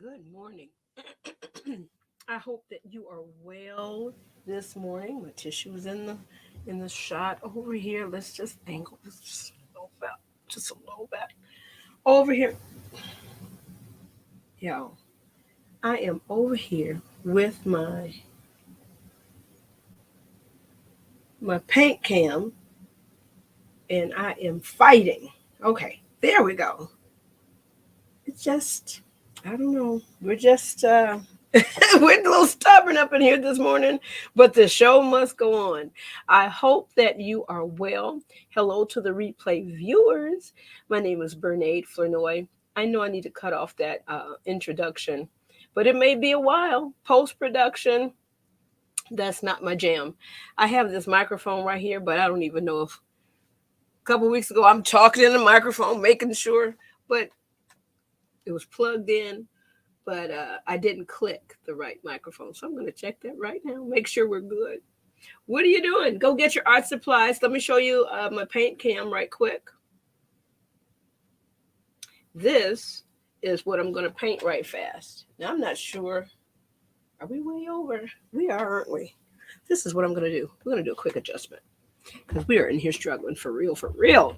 Good morning. I hope that you are well this morning. My tissue is in the shot over here. Let's just angle this just a little bit. Just a little bit. Over here. Y'all. I am over here with my paint cam and I am fighting. Okay, there we go. It's just I don't know. We're just we're a little stubborn up in here this morning, but the show must go on. I hope that you are well. Hello to the replay viewers. My name is Bernaid Flournoy. I know I need to cut off that introduction, but it may be a while. Post production, that's not my jam. I have this microphone right here, but I don't even know if a couple weeks ago I'm talking in the microphone, making sure, but it was plugged in, but I didn't click the right microphone. So I'm going to check that right now, make sure we're good. What are you doing? Go get your art supplies. Let me show you my paint cam right quick. This is what I'm going to paint right fast. Now, I'm not sure. Are we way over? We are, aren't we? This is what I'm going to do. We're going to do a quick adjustment because we are in here struggling for real, for real.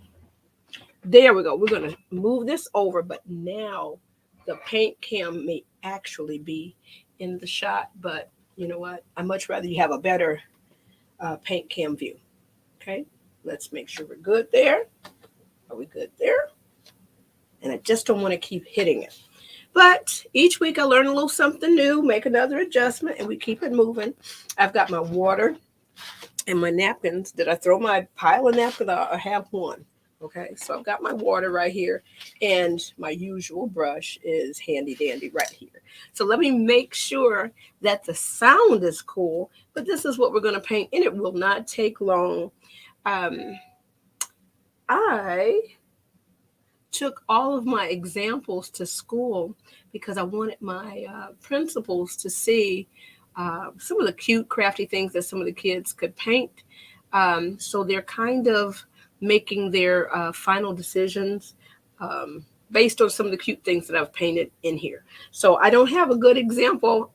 There we go. We're going to move this over, but now the paint cam may actually be in the shot, but you know what? I much rather you have a better paint cam view. Okay, let's make sure we're good there. Are we good there? And I just don't want to keep hitting it. But each week I learn a little something new, make another adjustment, and we keep it moving. I've got my water and my napkins. Did I throw my pile of napkins? I have one. Okay, so I've got my water right here, and my usual brush is handy dandy right here. So let me make sure that the sound is cool, but this is what we're going to paint, and it will not take long. I took all of my examples to school because I wanted my principals to see some of the cute, crafty things that some of the kids could paint. So they're kind of making their final decisions based on some of the cute things that I've painted in here. So I don't have a good example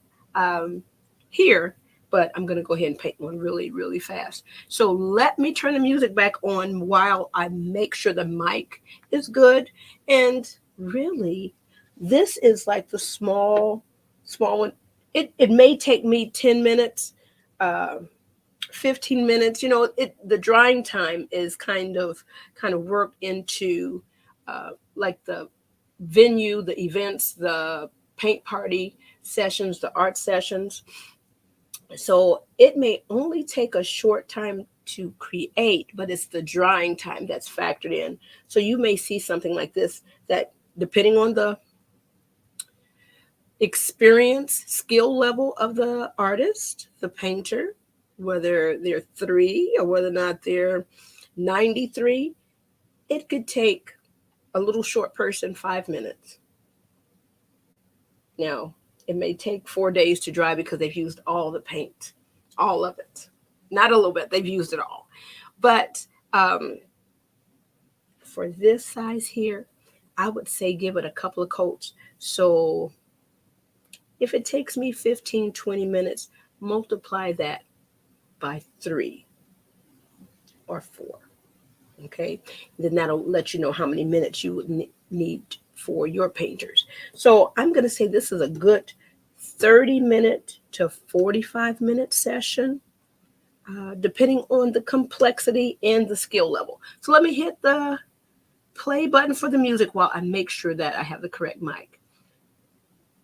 here, but I'm going to go ahead and paint one really, really fast. So let me turn the music back on while I make sure the mic is good. And really, this is like the small one. It may take me 10 minutes, 15 minutes. You know, the drying time is kind of worked into like the venue, the events, the paint party sessions, the art sessions. So it may only take a short time to create, but it's the drying time that's factored in. So you may see something like this that, depending on the experience, skill level of the artist, the painter, whether they're 3 or whether or not they're 93, it could take a little short person 5 minutes. Now, it may take 4 days to dry because they've used all the paint, all of it. Not a little bit, they've used it all. But for this size here, I would say give it a couple of coats. So if it takes me 15, 20 minutes, multiply that by 3 or 4. Okay, then that'll let you know how many minutes you would need for your painters. So I'm going to say this is a good 30-minute to 45-minute session, depending on the complexity and the skill level. So let me hit the play button for the music while I make sure that I have the correct mic.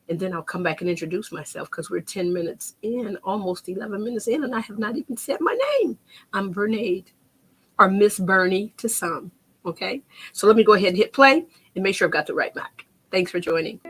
And then I'll come back and introduce myself because we're 10 minutes in, almost 11 minutes in, and I have not even said my name. I'm Bernaid, or Miss Bernie to some. Okay, so let me go ahead and hit play and make sure I've got the right mic. Thanks for joining.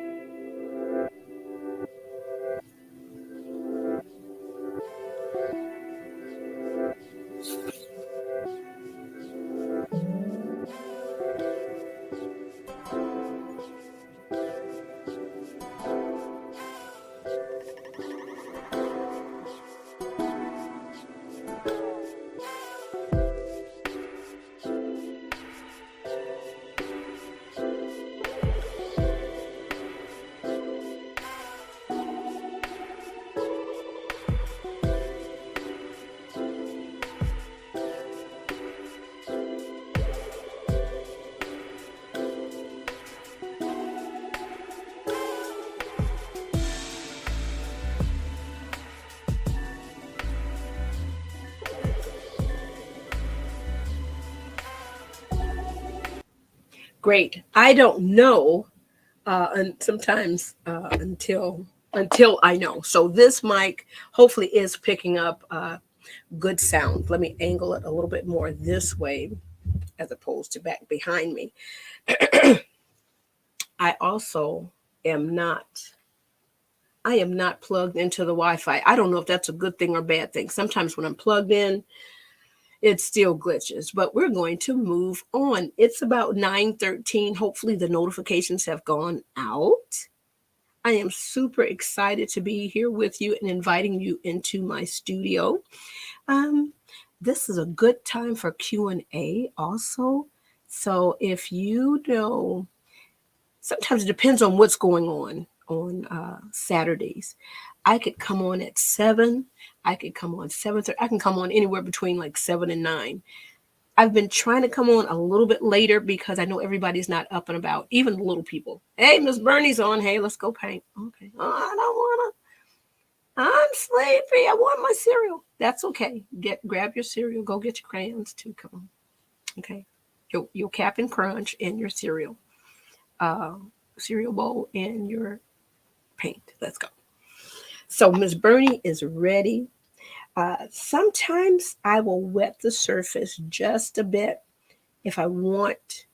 Great. I don't know, and sometimes until I know. So this mic hopefully is picking up good sound. Let me angle it a little bit more this way as opposed to back behind me. I also am not I am not plugged into the Wi-Fi. I don't know if that's a good thing or bad thing. Sometimes when I'm plugged in, it still glitches, but we're going to move on. It's about 9:13. Hopefully the notifications have gone out. I am super excited to be here with you and inviting you into my studio. Um, this is a good time for Q&A also. So if you know, sometimes it depends on what's going on Saturdays. I could come on at 7. I could come on 7:30. I can come on anywhere between like 7 and 9. I've been trying to come on a little bit later because I know everybody's not up and about, even the little people. Hey, Miss Bernie's on. Hey, let's go paint. Okay. Oh, I don't want to. I'm sleepy. I want my cereal. That's okay. Grab your cereal. Go get your crayons too. Come on. Okay. Your Cap'n Crunch and your cereal. Uh, cereal bowl and your paint. Let's go. So Miss Bernie is ready. Sometimes I will wet the surface just a bit if I want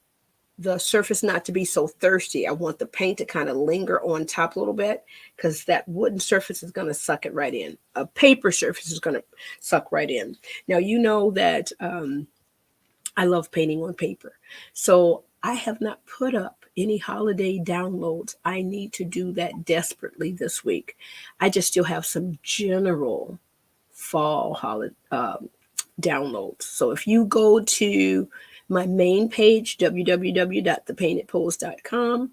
the surface not to be so thirsty. I want the paint to kind of linger on top a little bit because that wooden surface is going to suck it right in. A paper surface is going to suck right in. Now, you know that I love painting on paper. So I have not put up any holiday downloads. I need to do that desperately this week. I just still have some general fall holiday downloads. So if you go to my main page, www.thepaintedpost.com,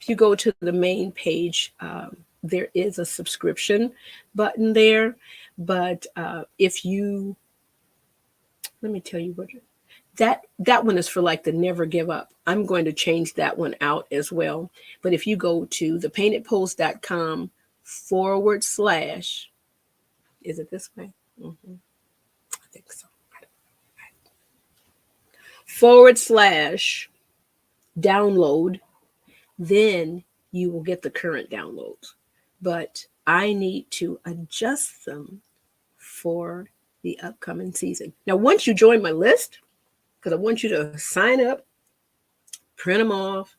if you go to the main page, there is a subscription button there. But if you, let me tell you what, that one is for like the never give up. I'm going to change that one out as well. But if you go to thepaintedpost.com /, is it this way? Mm-hmm. I think so. / download, then you will get the current downloads. But I need to adjust them for the upcoming season. Now, once you join my list, because I want you to sign up, print them off,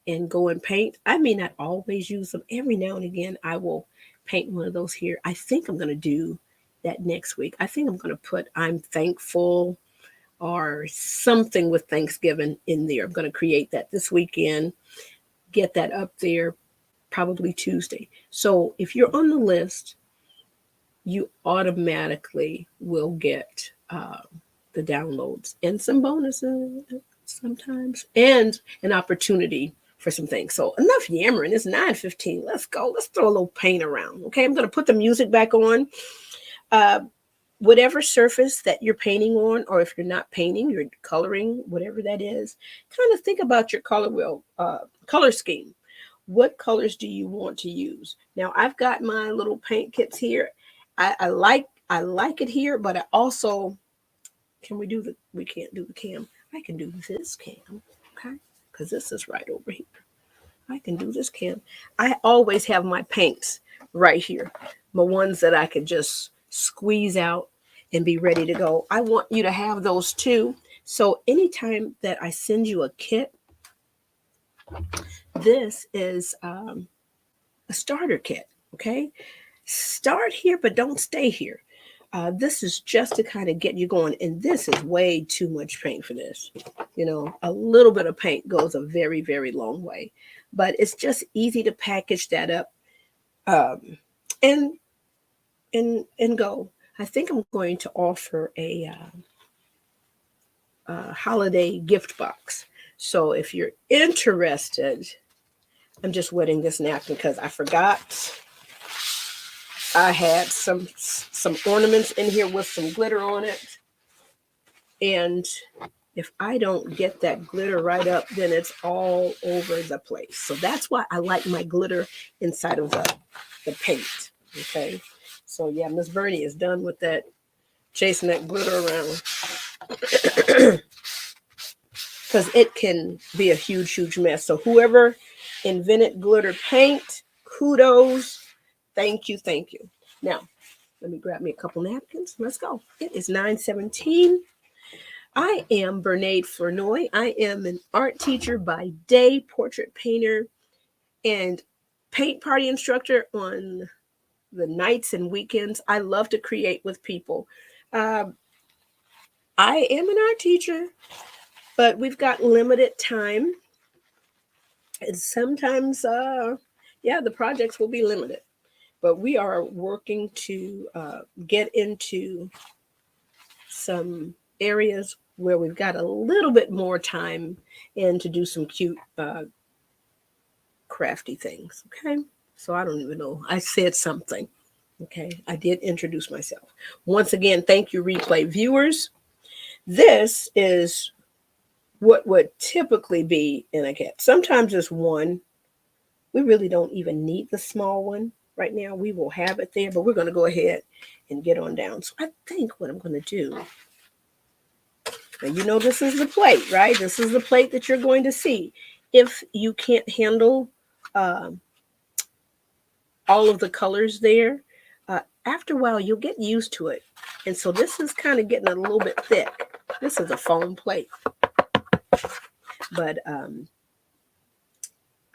and go and paint. I may not always use them. Every now and again, I will paint one of those here. I think I'm going to do that next week. I think I'm going to put I'm thankful or something with Thanksgiving in there. I'm going to create that this weekend, get that up there probably Tuesday. So if you're on the list, you automatically will get the downloads and some bonuses sometimes and an opportunity for some things. So enough yammering. It's 9:15. Let's go. Let's throw a little paint around. Okay, I'm going to put the music back on. Whatever surface that you're painting on, or if you're not painting, you're coloring, whatever that is, kind of think about your color wheel, color scheme. What colors do you want to use? Now, I've got my little paint kits here. I like it here, but I also we can't do the cam. I can do this cam, okay? Because this is right over here. I can do this cam. I always have my paints right here, my ones that I could just squeeze out and be ready to go. I want you to have those too. So anytime that I send you a kit, this is a starter kit, okay? Start here, but don't stay here. This is just to kind of get you going. And this is way too much paint for this. You know, a little bit of paint goes a very, very long way. But it's just easy to package that up and go. I think I'm going to offer a holiday gift box. So if you're interested, I'm just wetting this napkin because I forgot I had some ornaments in here with some glitter on it. And if I don't get that glitter right up, then it's all over the place. So that's why I like my glitter inside of the paint. Okay. So yeah, Miss Bernie is done with that, chasing that glitter around. because it can be a huge, huge mess. So whoever invented glitter paint, kudos. Thank you, thank you. Now, let me grab me a couple napkins. Let's go. It is 9:17. I am Bernaid Flournoy. I am an art teacher by day, portrait painter, and paint party instructor on the nights and weekends. I love to create with people. Um, I am an art teacher, but we've got limited time. And sometimes, yeah, the projects will be limited. But we are working to get into some areas where we've got a little bit more time and to do some cute, crafty things. Okay. So I don't even know. I said something. Okay. I did introduce myself. Once again, thank you, replay viewers. This is what would typically be in a cat. Sometimes it's one. We really don't even need the small one right now. We will have it there, but we're going to go ahead and get on down. So I think what I'm going to do, now you know this is the plate, right? This is the plate that you're going to see. If you can't handle um, all of the colors there, after a while you'll get used to it. And so this is kind of getting a little bit thick. This is a foam plate, but I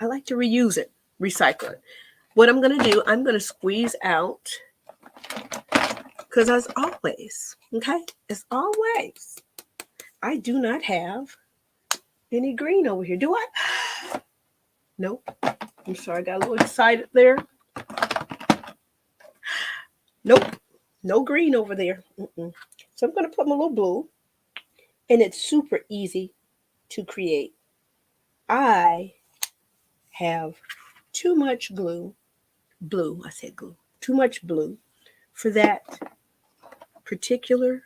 like to reuse it, recycle it. What I'm going to do, I'm going to squeeze out, because as always, okay, as always, I do not have any green over here. Do I? Nope. I'm sorry, I got a little excited there. Nope. No green over there. Mm-mm. So I'm going to put my little blue, and it's super easy to create. I have too much blue, I said glue, too much blue for that particular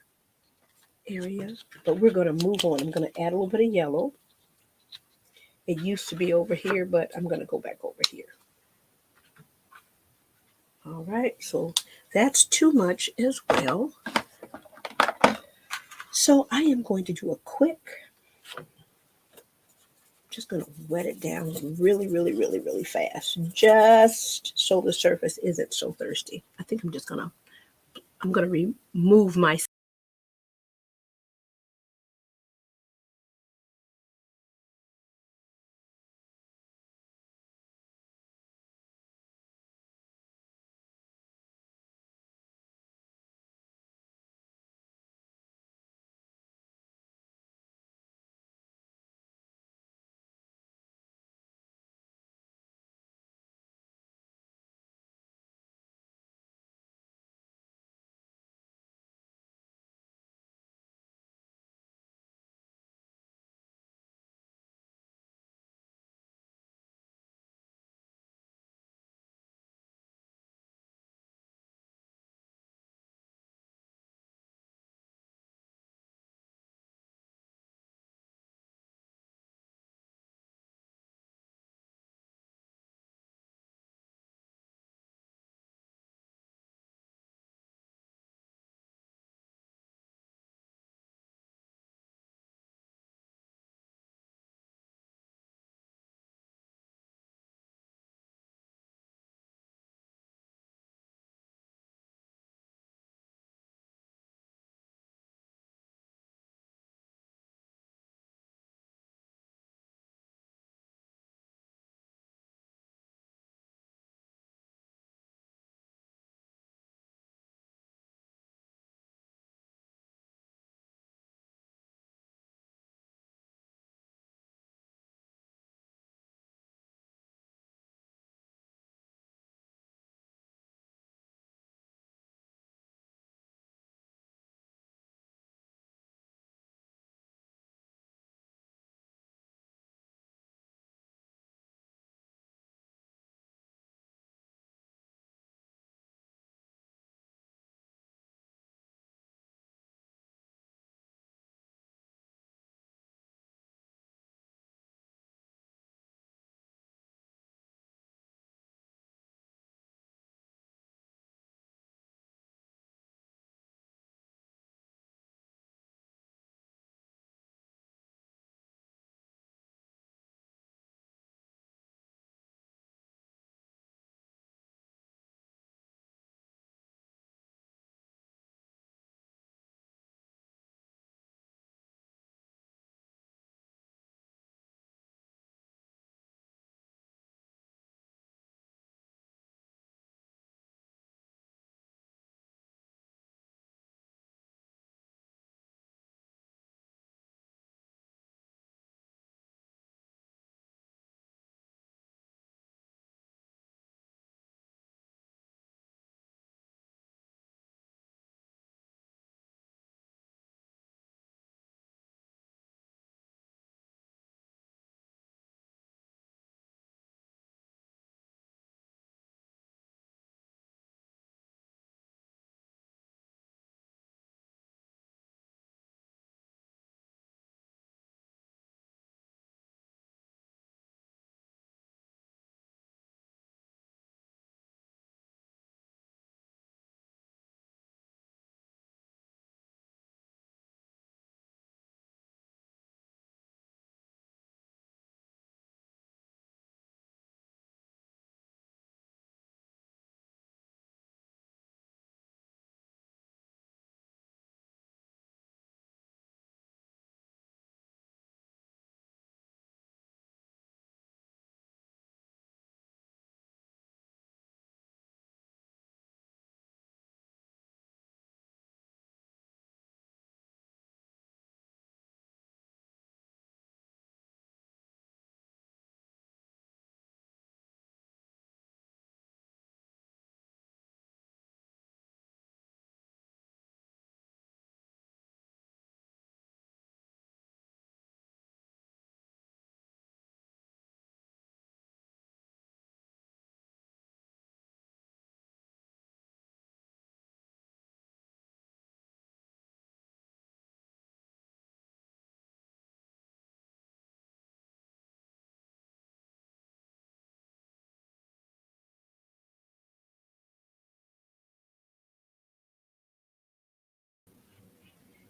area, but we're going to move on. I'm going to add a little bit of yellow. It used to be over here, but I'm going to go back over here. All right, so that's too much as well. So I am going to do a quick, just going to wet it down really, really, really, really fast, just so the surface isn't so thirsty. I think I'm going to remove my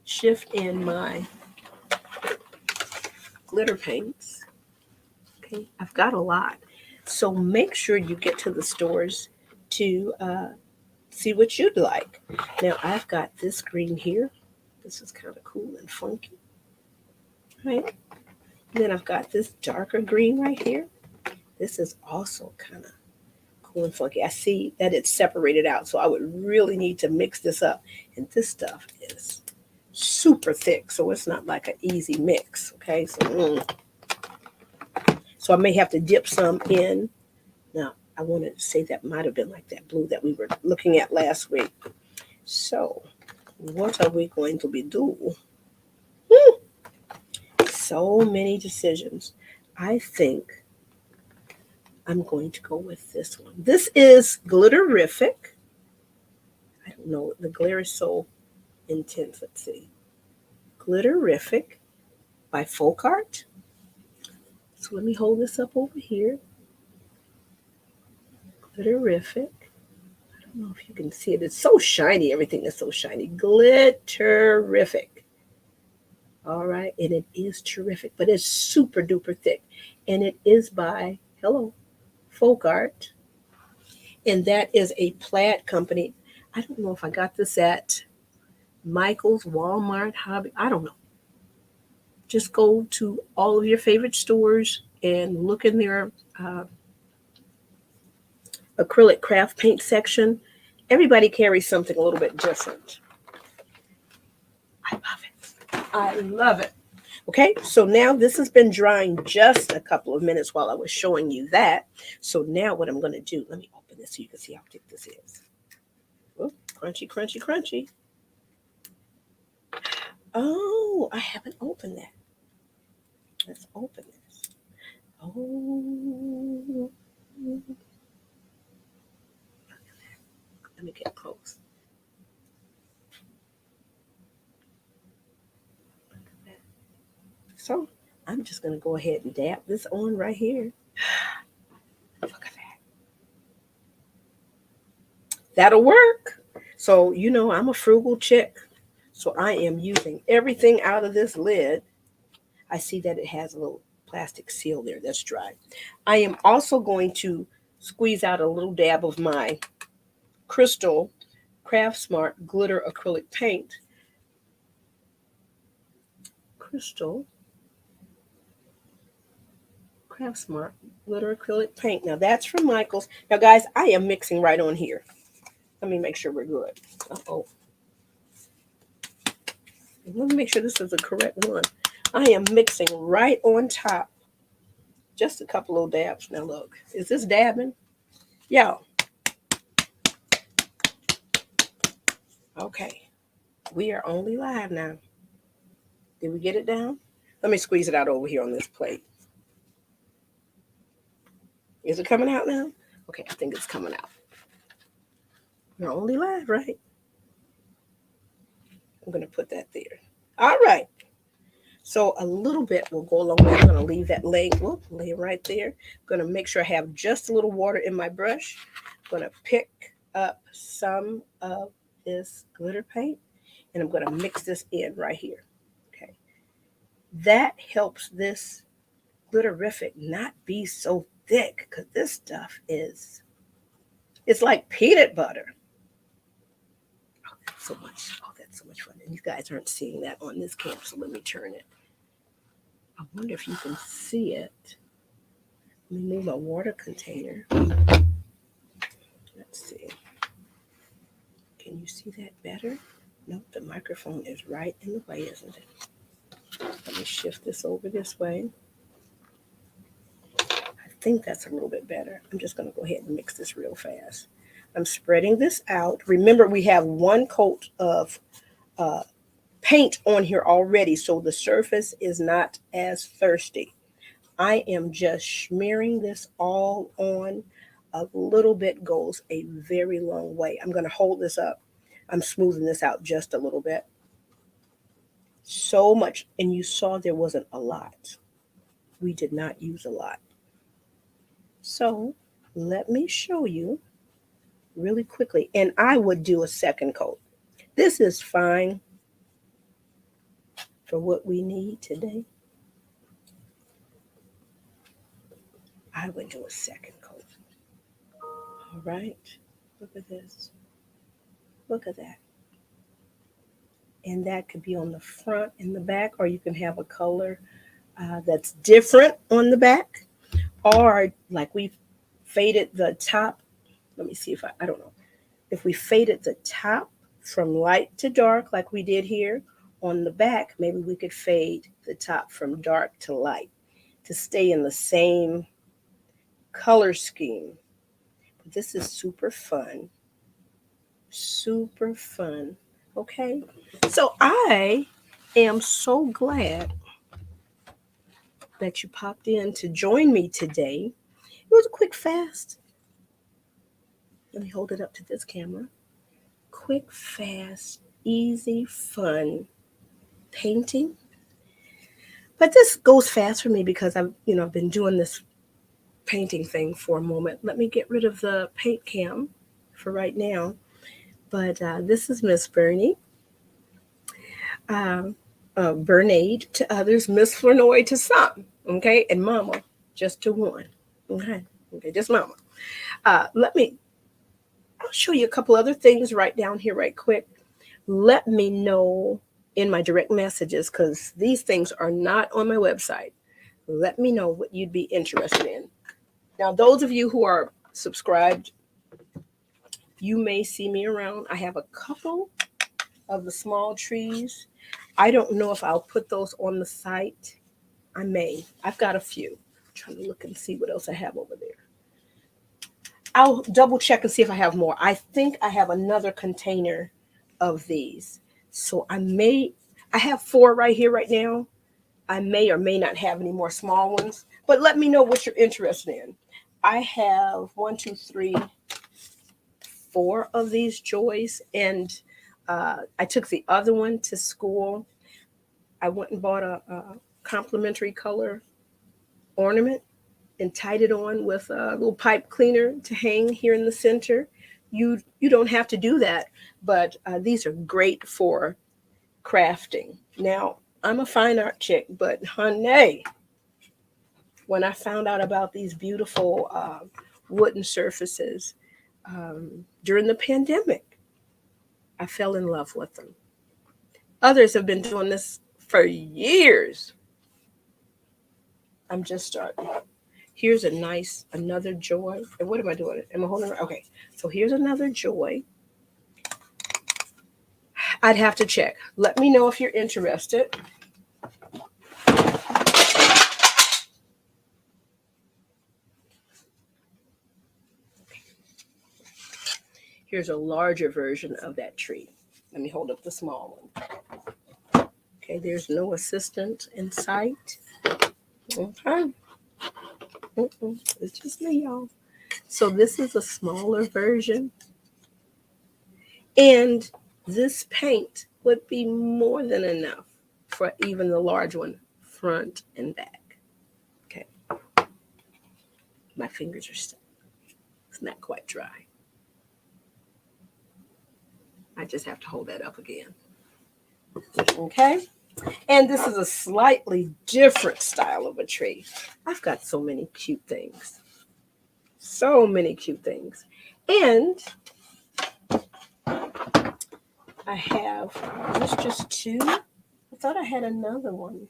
shift in my glitter paints. Okay, I've got a lot. So make sure you get to the stores to see what you'd like. Now I've got this green here. This is kind of cool and funky, right? Then I've got this darker green right here. This is also kind of cool and funky. I see that it's separated out, so I would really need to mix this up. And this stuff is super thick, so it's not like an easy mix. Okay, so I may have to dip some in. Now, I wanted to say that might have been like that blue that we were looking at last week. So, what are we going to be doing? So many decisions. I think I'm going to go with this one. This is Glitterific. I don't know. The glare is so intense. Let's see. Glitterific by Folk Art. So let me hold this up over here. Glitterific. I don't know if you can see it. It's so shiny. Everything is so shiny. Glitterific. All right. And it is terrific, but it's super duper thick. And it is by, hello, Folk Art. And that is a plaid company. I don't know if I got this at Michael's, Walmart, Hobby. I don't know. Just go to all of your favorite stores and look in their acrylic craft paint section. Everybody carries something a little bit different. I love it. I love it. Okay, so now this has been drying just a couple of minutes while I was showing you that. So now what I'm going to do, let me open this so you can see how thick this is. Oh, crunchy, crunchy, crunchy. Oh, I haven't opened that. Let's open this. Oh, let me get close. So I'm just going to go ahead and dab this on right here. Look at that. That'll work. So, you know, I'm a frugal chick. So I am using everything out of this lid. I see that it has a little plastic seal there that's dry. I am also going to squeeze out a little dab of my Crystal Craft Smart Glitter Acrylic Paint. Crystal Craft Smart Glitter Acrylic Paint. Now that's from Michael's. Now guys, I am mixing right on here. Let me make sure we're good. Uh-oh. Let me make sure this is the correct one. I am mixing right on top. Just a couple of dabs. Now look, is this dabbing? Y'all. Okay. We are only live now. Did we get it down? Let me squeeze it out over here on this plate. Is it coming out now? Okay, I think it's coming out. We're only live, right? I'm going to put that there. All right. So a little bit will go along. I'm going to leave that lay right there. I'm going to make sure I have just a little water in my brush. I'm going to pick up some of this glitter paint and I'm going to mix this in right here. Okay. That helps this Glitterific not be so thick because this stuff is, it's like peanut butter. Oh, that's so much. Oh, that's so much fun. And you guys aren't seeing that on this camp, so let me turn it. I wonder if you can see it. Let me move my water container. Let's see. Can you see that better? Nope, the microphone is right in the way, isn't it? Let me shift this over this way. I think that's a little bit better. I'm just going to go ahead and mix this real fast. I'm spreading this out. Remember, we have one coat of paint on here already, so the surface is not as thirsty. I am just smearing this all on. A little bit goes a very long way. I'm going to hold this up. I'm smoothing this out just a little bit. So much, and you saw there wasn't a lot. We did not use a lot. So let me show you really quickly, and I would do a second coat. This is fine. for what we need today, I would do a second coat. All right. Look at this. Look at that. And that could be on the front and the back, or you can have a color that's different on the back, or like we faded the top. Let me see if I don't know. If we faded the top from light to dark, like we did here on the back, maybe we could fade the top from dark to light to stay in the same color scheme. But this is super fun. Super fun. Okay. So I am so glad that you popped in to join me today. It was a quick, fast. Let me hold it up to this camera. Quick, fast, easy, fun painting. But this goes fast for me because I've been doing this painting thing for a moment. Let me get rid of the paint cam for right now. But this is Miss Bernie. Bernade to others, Miss Flournoy to some, okay, and Mama just to one, okay, just Mama. I'll show you a couple other things right down here right quick. Let me know in my direct messages, because these things are not on my website. Let me know what you'd be interested in. Now, those of you who are subscribed, you may see me around. I have a couple of the small trees. I don't know if I'll put those on the site. I may. I've got a few. I'm trying to look and see what else I have over there. I'll double check and see if I have more. I think I have another container of these. So I have 4 right here right now. I may or may not have any more small ones, but let me know what you're interested in. I have 1, 2, 3, 4 of these joys, and I took the other one to school. I went and bought a complimentary color ornament and tied it on with a little pipe cleaner to hang here in the center. You don't have to do that, but these are great for crafting. Now, I'm a fine art chick, but honey, when I found out about these beautiful wooden surfaces during the pandemic, I fell in love with them. Others have been doing this for years. I'm just starting. Here's another joy. And what am I doing? Am I holding it? Okay. So here's another joy. I'd have to check. Let me know if you're interested. Here's a larger version of that tree. Let me hold up the small one. Okay, there's no assistant in sight. Okay. It's just me, y'all. So this is a smaller version. And this paint would be more than enough for even the large one, front and back. Okay. My fingers are stuck. It's not quite dry. I just have to hold that up again. Okay. And this is a slightly different style of a tree. I've got so many cute things. So many cute things. And I have, there's just 2. I thought I had another one.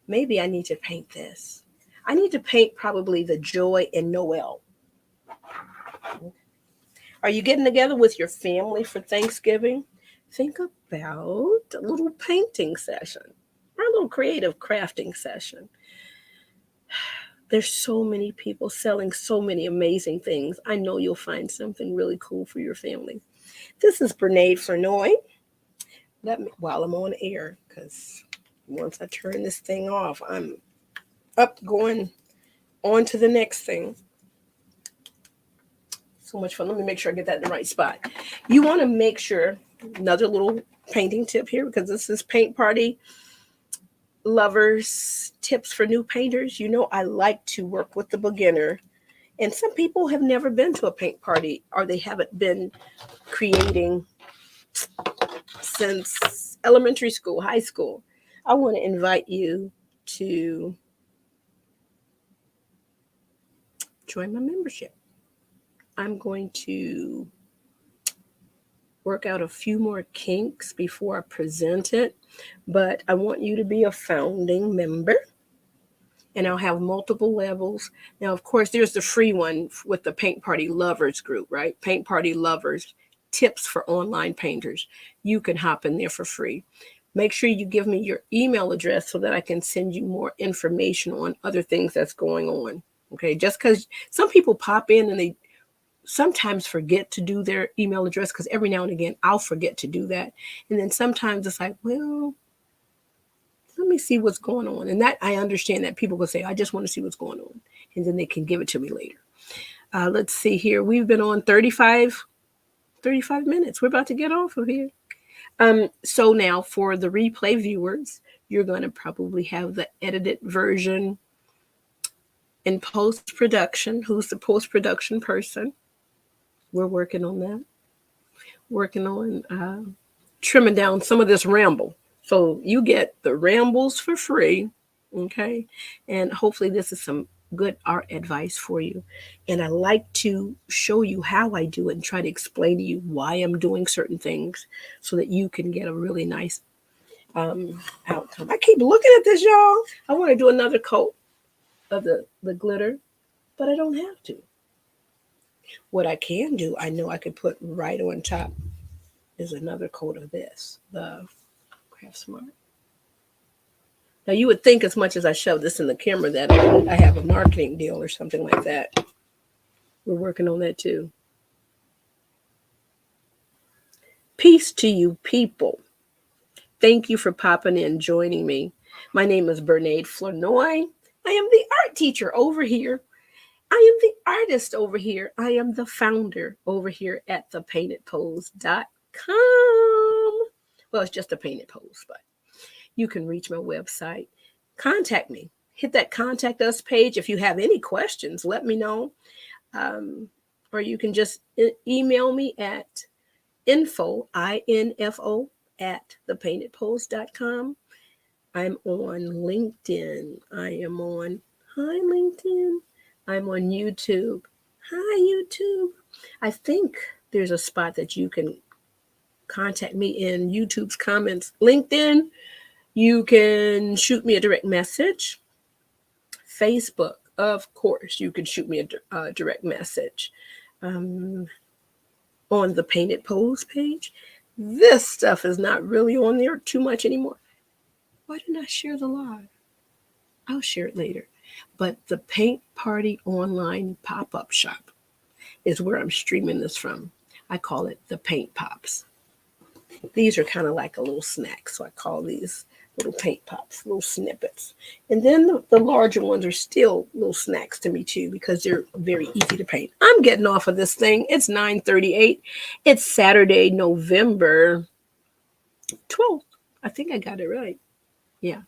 Maybe I need to paint this. I need to paint probably the Joy and Noel. Are you getting together with your family for Thanksgiving? Think about a little painting session or a little creative crafting session. There's so many people selling so many amazing things. I know you'll find something really cool for your family. This is Bernade Flournoy. While I'm on air, because once I turn this thing off, I'm up going on to the next thing. So much fun. Let me make sure I get that in the right spot. You want to make sure, another little painting tip here, because this is Paint Party Lovers Tips for New Painters. You know, I like to work with the beginner. And some people have never been to a paint party, or they haven't been creating since elementary school, high school. I want to invite you to join my membership. I'm going to work out a few more kinks before I present it, but I want you to be a founding member. And I'll have multiple levels. Now, of course, there's the free one with the Paint Party Lovers group, right? Paint Party Lovers, tips for online painters. You can hop in there for free. Make sure you give me your email address so that I can send you more information on other things that's going on. Okay, just because some people pop in and they sometimes forget to do their email address, because every now and again I'll forget to do that. And then sometimes it's like, well, let me see what's going on. And that I understand that people will say, I just want to see what's going on. And then they can give it to me later. Let's see here. We've been on 35 minutes. We're about to get off of here. So now for the replay viewers, you're going to probably have the edited version in post-production. Who's the post-production person? We're working on that. Working on trimming down some of this ramble. So you get the rambles for free, okay? And hopefully this is some good art advice for you. And I like to show you how I do it and try to explain to you why I'm doing certain things so that you can get a really nice outcome. I keep looking at this, y'all. I want to do another coat of the glitter, but I don't have to. What I can do, I know I could put right on top is another coat of this, the Craft Smart. Now you would think as much as I shove this in the camera that I have a marketing deal or something like that. We're working on that too. Peace to you people. Thank you for popping in, joining me. My name is Bernaid Flournoy. I am the art teacher over here. I am the artist over here. I am the founder over here at thepaintedpose.com. Well, it's just a painted pose, but you can reach my website. Contact me. Hit that contact us page. If you have any questions, let me know. Or you can just email me at info, I-N-F-O, at thepaintedpose.com. I'm on LinkedIn. I am on, hi LinkedIn. I'm on YouTube. Hi YouTube. I think there's a spot that you can contact me in YouTube's comments. LinkedIn, you can shoot me a direct message. Facebook, of course, you can shoot me a direct message. On the Painted Pose page, this stuff is not really on there too much anymore. Why didn't I share the live? I'll share it later. But the Paint Party online pop-up shop is where I'm streaming this from. I call it the Paint Pops. These are kind of like a little snack, so I call these little paint pops, little snippets. And then the larger ones are still little snacks to me too, because they're very easy to paint. I'm getting off of this thing. It's 9:38. It's Saturday, November 12th. I think I got it right. Yeah.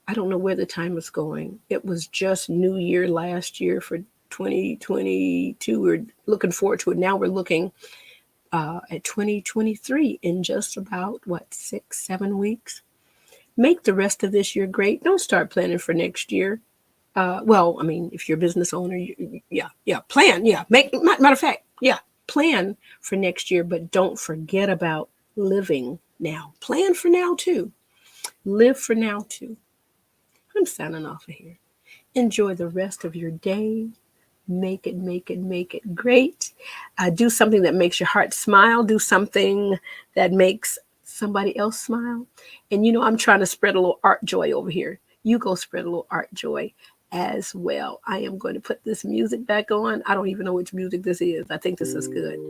I don't know where the time is going. It was just New Year last year for 2022. We're looking forward to it. Now we're looking at 2023 in just about, 6-7 weeks. Make the rest of this year great. Don't start planning for next year. Well, I mean, if you're a business owner, plan. Yeah, matter of fact, plan for next year, but don't forget about living now. Plan for now too. Live for now too. I'm signing off of here. Enjoy the rest of your day. Make it great. Do something that makes your heart smile. Do something that makes somebody else smile. And I'm trying to spread a little art joy over here. You go spread a little art joy as well. I am going to put this music back on. I don't even know which music this is. I think this is good.